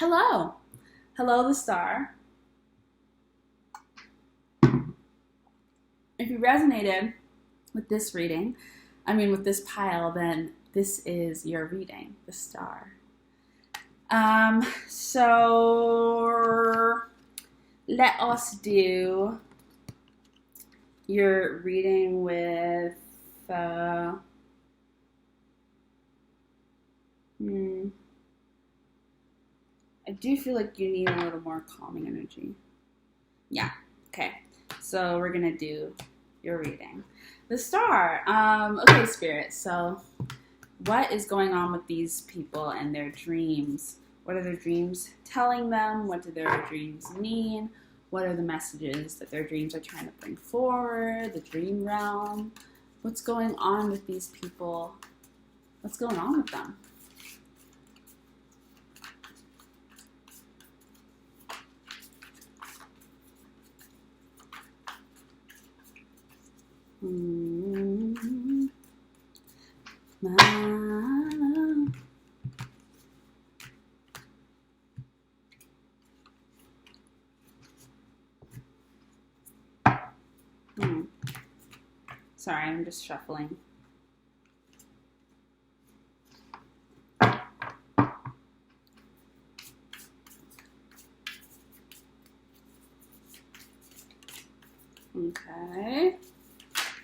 Hello. Hello, the star. If you resonated with this reading, with this pile, then this is your reading, the star. So let us do your reading with I do feel like you need a little more calming energy. Yeah. Okay. So we're gonna do your reading. The star. Okay, Spirit. So what is going on with these people and their dreams? What are their dreams telling them? What do their dreams mean? What are the messages that their dreams are trying to bring forward? The dream realm. What's going on with these people? What's going on with them? Sorry, I'm just shuffling. Okay.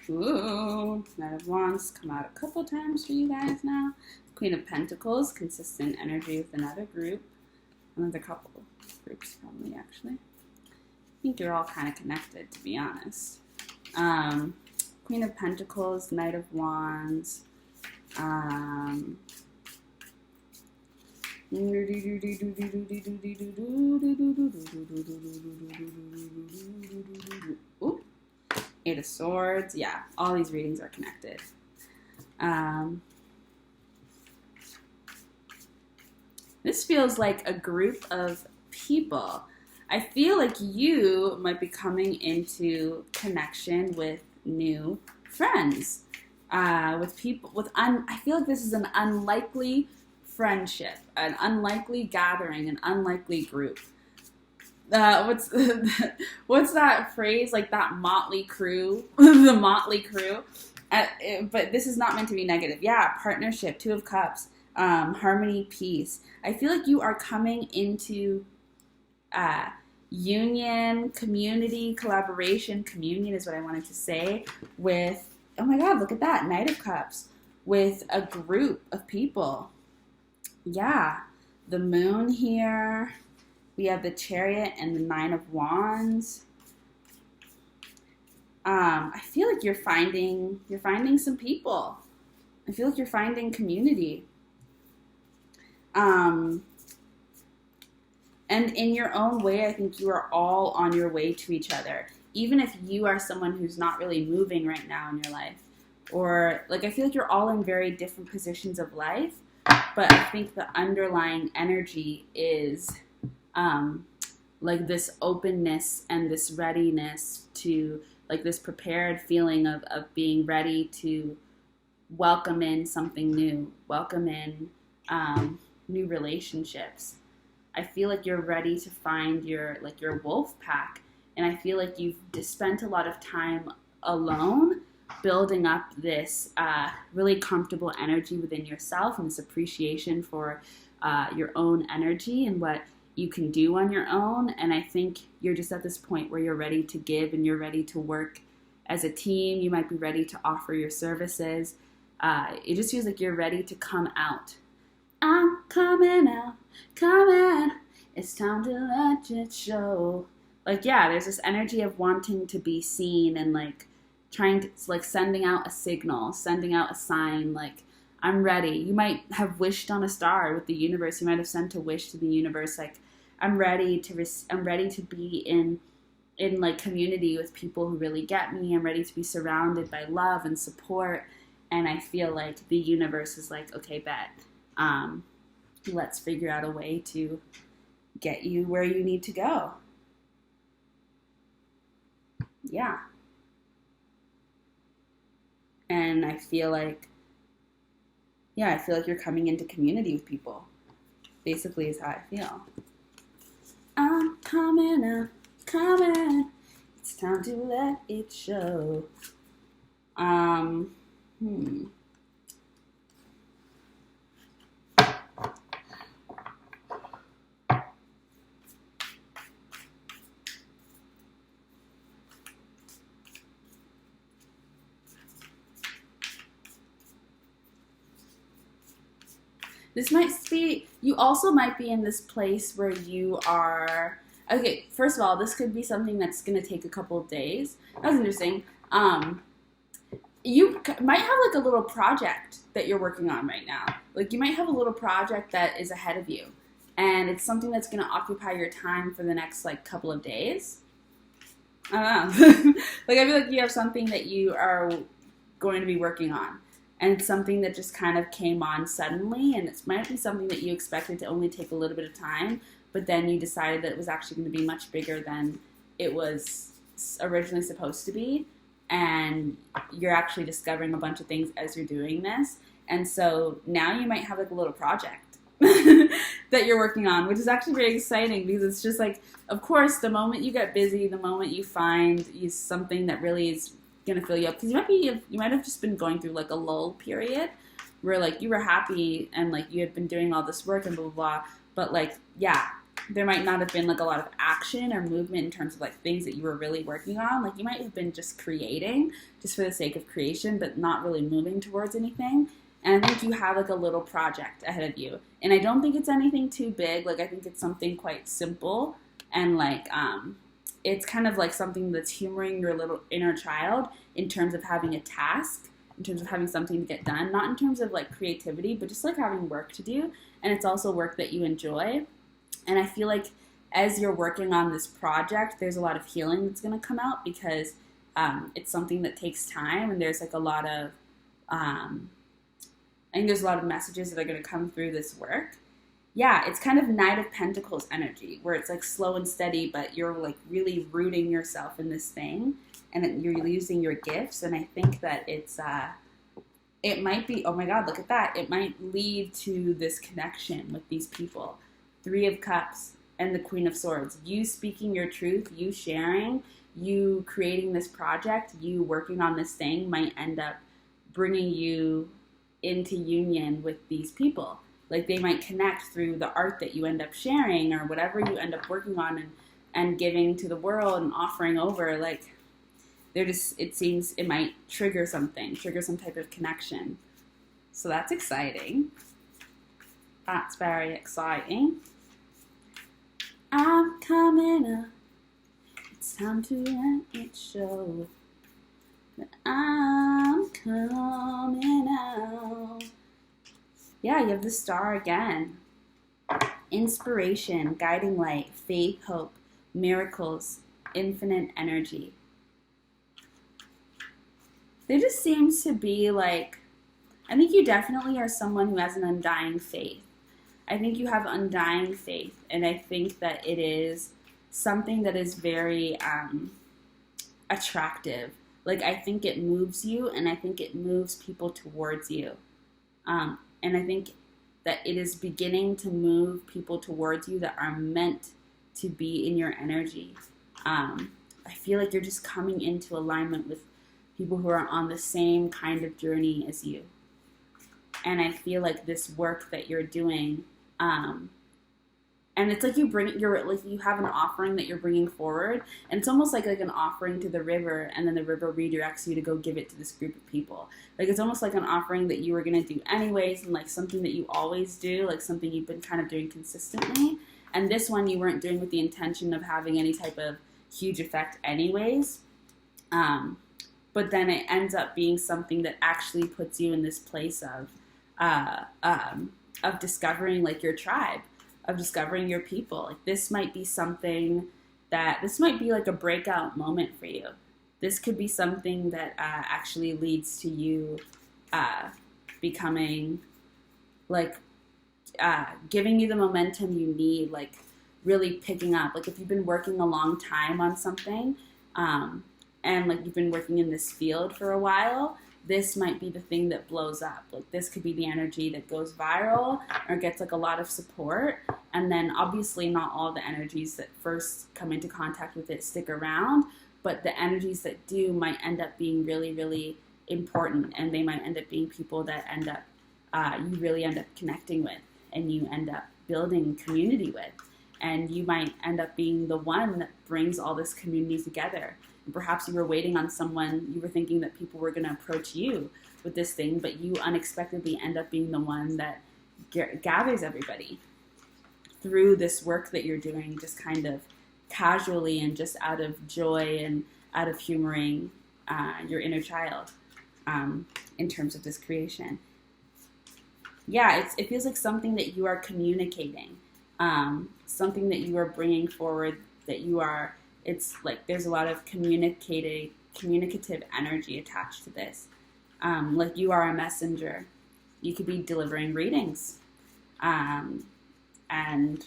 Ooh, Knight of Wands come out a couple times for you guys now. Queen of Pentacles, consistent energy with another group. Another couple groups, probably, actually. I think you're all kind of connected, to be honest. Queen of Pentacles, Knight of Wands. Ooh. Eight of Swords. Yeah, all these readings are connected. This feels like a group of people. I feel like you might be coming into connection with new friends, with people. I feel like this is an unlikely friendship, an unlikely gathering, an unlikely group. What's that phrase? Like that motley crew, the motley crew. But this is not meant to be negative. Yeah, partnership, Two of Cups, harmony, peace. I feel like you are coming into union, community, collaboration. Communion is what I wanted to say. With, oh my God, look at that, Knight of Cups, with a group of people. Yeah, the moon here. We have the Chariot and the Nine of Wands. I feel like you're finding some people. I feel like you're finding community. And in your own way, I think you are all on your way to each other. Even if you are someone who's not really moving right now in your life. Or, like, I feel like you're all in very different positions of life. But I think the underlying energy is like this openness and this readiness to, like, this prepared feeling of being ready to welcome in something new, welcome in new relationships. I feel like you're ready to find your wolf pack, and I feel like you've spent a lot of time alone building up this really comfortable energy within yourself and this appreciation for your own energy and what you can do on your own. And I think you're just at this point where you're ready to give and you're ready to work as a team. You might be ready to offer your services. It just feels like you're ready to come out. I'm coming out, coming. It's time to let it show. Like, yeah, there's this energy of wanting to be seen and, like, trying to, like, sending out a signal, sending out a sign, like, I'm ready. You might have wished on a star with the universe. You might have sent a wish to the universe, like, I'm ready to be in like community with people who really get me. I'm ready to be surrounded by love and support. And I feel like the universe is like, okay, bet. Let's figure out a way to get you where you need to go. Yeah. And I feel like you're coming into community with people. Basically is how I feel. I'm coming up, coming. It's time to let it show. Um, hmm. This might be, you also might be in this place where you are, okay, first of all, this could be something that's going to take a couple of days. That was interesting. You might have like a little project that you're working on right now. Like you might have a little project that is ahead of you. And it's something that's going to occupy your time for the next like couple of days. I don't know. Like I feel like you have something that you are going to be working on. And it's something that just kind of came on suddenly, and it might be something that you expected to only take a little bit of time, but then you decided that it was actually going to be much bigger than it was originally supposed to be, and you're actually discovering a bunch of things as you're doing this, and so now you might have like a little project that you're working on, which is actually very exciting because it's just like, of course, the moment you get busy, the moment you find something that really is gonna fill you up, because you might have just been going through like a lull period where like you were happy and like you had been doing all this work and blah blah blah, but like yeah, there might not have been like a lot of action or movement in terms of like things that you were really working on. Like you might have been just creating just for the sake of creation, but not really moving towards anything. And I think you have like a little project ahead of you, and I don't think it's anything too big. Like I think it's something quite simple, and like it's kind of like something that's humoring your little inner child in terms of having a task, in terms of having something to get done, not in terms of like creativity, but just like having work to do. And it's also work that you enjoy. And I feel like as you're working on this project, there's a lot of healing that's going to come out because it's something that takes time, and there's like a lot of, I think there's a lot of messages that are going to come through this work. Yeah, it's kind of Knight of Pentacles energy, where it's like slow and steady, but you're like really rooting yourself in this thing, and you're using your gifts. And I think that it might be, oh my God, look at that. It might lead to this connection with these people. 3 of Cups and the Queen of Swords. You speaking your truth, you sharing, you creating this project, you working on this thing might end up bringing you into union with these people. Like they might connect through the art that you end up sharing or whatever you end up working on and giving to the world and offering over. Like it seems it might trigger some type of connection. So that's exciting. That's very exciting. I'm coming up. It's time to let it show that I'm coming out. Yeah, you have the Star again. Inspiration, guiding light, faith, hope, miracles, infinite energy. There just seems to be like, I think you definitely are someone who has an undying faith. I think you have undying faith, and I think that it is something that is very attractive. Like I think it moves you, and I think it moves people towards you. And I think that it is beginning to move people towards you that are meant to be in your energy. I feel like you're just coming into alignment with people who are on the same kind of journey as you. And I feel like this work that you're doing, and it's like you have an offering that you're bringing forward, and it's almost like an offering to the river, and then the river redirects you to go give it to this group of people. Like it's almost like an offering that you were going to do anyways, and like something that you always do, like something you've been kind of doing consistently. And this one you weren't doing with the intention of having any type of huge effect anyways. But then it ends up being something that actually puts you in this place of discovering like your tribe, of discovering your people. Like this might be this might be like a breakout moment for you. This could be something that actually leads to you becoming like giving you the momentum you need, like really picking up. Like if you've been working a long time on something, and like you've been working in this field for a while, this might be the thing that blows up. Like this could be the energy that goes viral or gets like a lot of support. And then obviously not all the energies that first come into contact with it stick around, but the energies that do might end up being really, really important, and they might end up being people that you really end up connecting with, and you end up building community with, and you might end up being the one that brings all this community together. And perhaps you were waiting on someone, you were thinking that people were going to approach you with this thing, but you unexpectedly end up being the one that gathers everybody through this work that you're doing, just kind of casually and just out of joy and out of humoring your inner child in terms of this creation. Yeah, it feels like something that you are communicating, something that you are bringing forward, that you are, it's like there's a lot of communicative energy attached to this. Like you are a messenger. You could be delivering readings. And,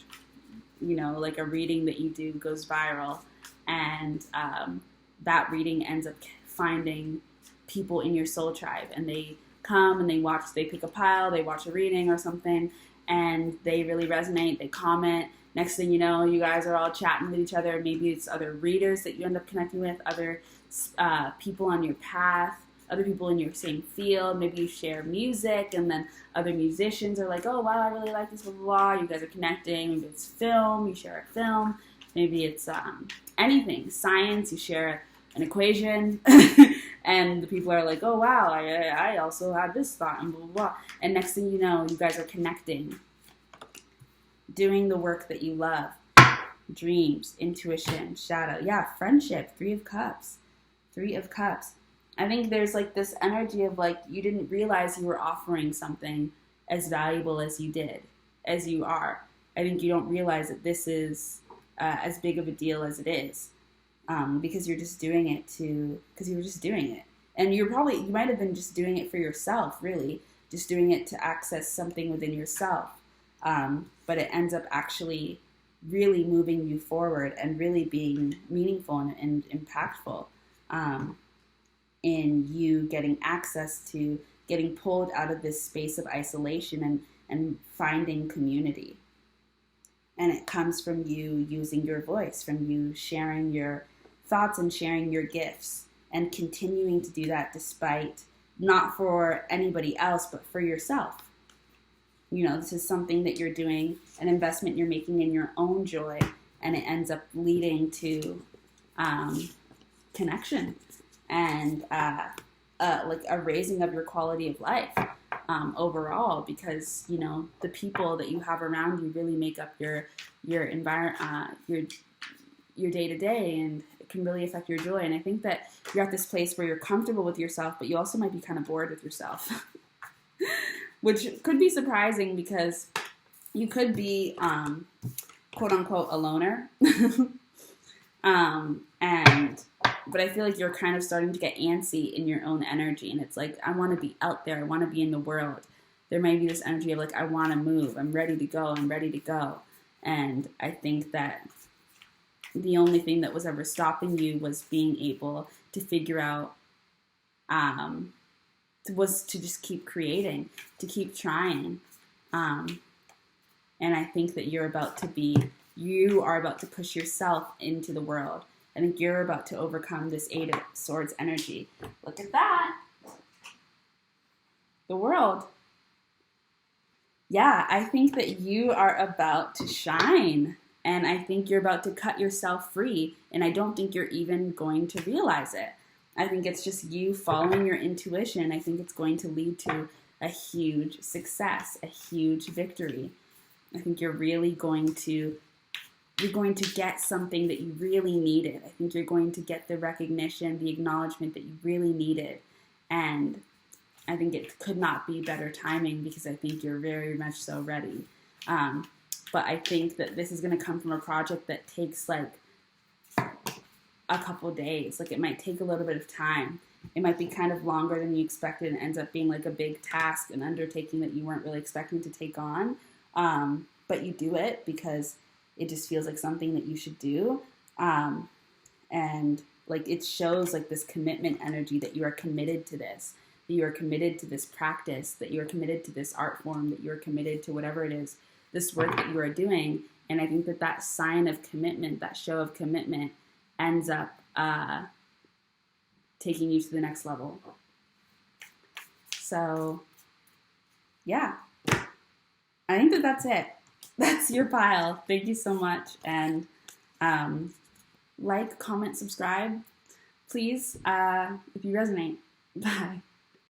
you know, like a reading that you do goes viral, and that reading ends up finding people in your soul tribe, and they come and they pick a pile, they watch a reading or something, and they really resonate, they comment. Next thing you know, you guys are all chatting with each other. Maybe it's other readers that you end up connecting with, other people on your path, other people in your same field. Maybe you share music, and then other musicians are like, oh, wow, I really like this, blah, blah, blah. You guys are connecting. Maybe it's film, you share a film. Maybe it's anything. Science, you share an equation. And the people are like, oh, wow, I also had this thought, and blah, blah, blah. And next thing you know, you guys are connecting, doing the work that you love. Dreams, intuition, shadow. Yeah, friendship, 3 of Cups. 3 of Cups. I think there's like this energy of like you didn't realize you were offering something as valuable as you did, as you are. I think you don't realize that this is as big of a deal as it is, because you're just doing it because you were just doing it. And you might have been just doing it for yourself, really, just doing it to access something within yourself. But it ends up actually really moving you forward and really being meaningful and impactful. In you getting access to getting pulled out of this space of isolation and finding community. And it comes from you using your voice, from you sharing your thoughts and sharing your gifts, and continuing to do that despite not for anybody else, but for yourself. You know, this is something that you're doing, an investment you're making in your own joy, and it ends up leading to connection and like a raising of your quality of life overall, because you know the people that you have around you really make up your environment, your day to day, and it can really affect your joy. And I think that you're at this place where you're comfortable with yourself, but you also might be kind of bored with yourself, which could be surprising because you could be quote unquote a loner. But I feel like you're kind of starting to get antsy in your own energy. And it's like, I want to be out there. I want to be in the world. There may be this energy of like, I want to move. I'm ready to go. I'm ready to go. And I think that the only thing that was ever stopping you was being able to figure out, was to just keep creating, to keep trying. And I think that you are about to push yourself into the world. I think you're about to overcome this 8 of Swords energy. Look at that. The world. Yeah, I think that you are about to shine. And I think you're about to cut yourself free. And I don't think you're even going to realize it. I think it's just you following your intuition. I think it's going to lead to a huge success, a huge victory. I think you're really going to get something that you really needed. I think you're going to get the recognition, the acknowledgement that you really needed. And I think it could not be better timing, because I think you're very much so ready. But I think that this is going to come from a project that takes like a couple days. Like it might take a little bit of time. It might be kind of longer than you expected and ends up being like a big task, an undertaking that you weren't really expecting to take on. But you do it because it just feels like something that you should do. And like it shows like this commitment energy that you are committed to this, that you are committed to this practice, that you are committed to this art form, that you are committed to whatever it is, this work that you are doing. And I think that that sign of commitment, that show of commitment, ends up taking you to the next level. So, yeah, I think that that's it. That's your pile. Thank you so much. And like, comment, subscribe, please, if you resonate. Bye.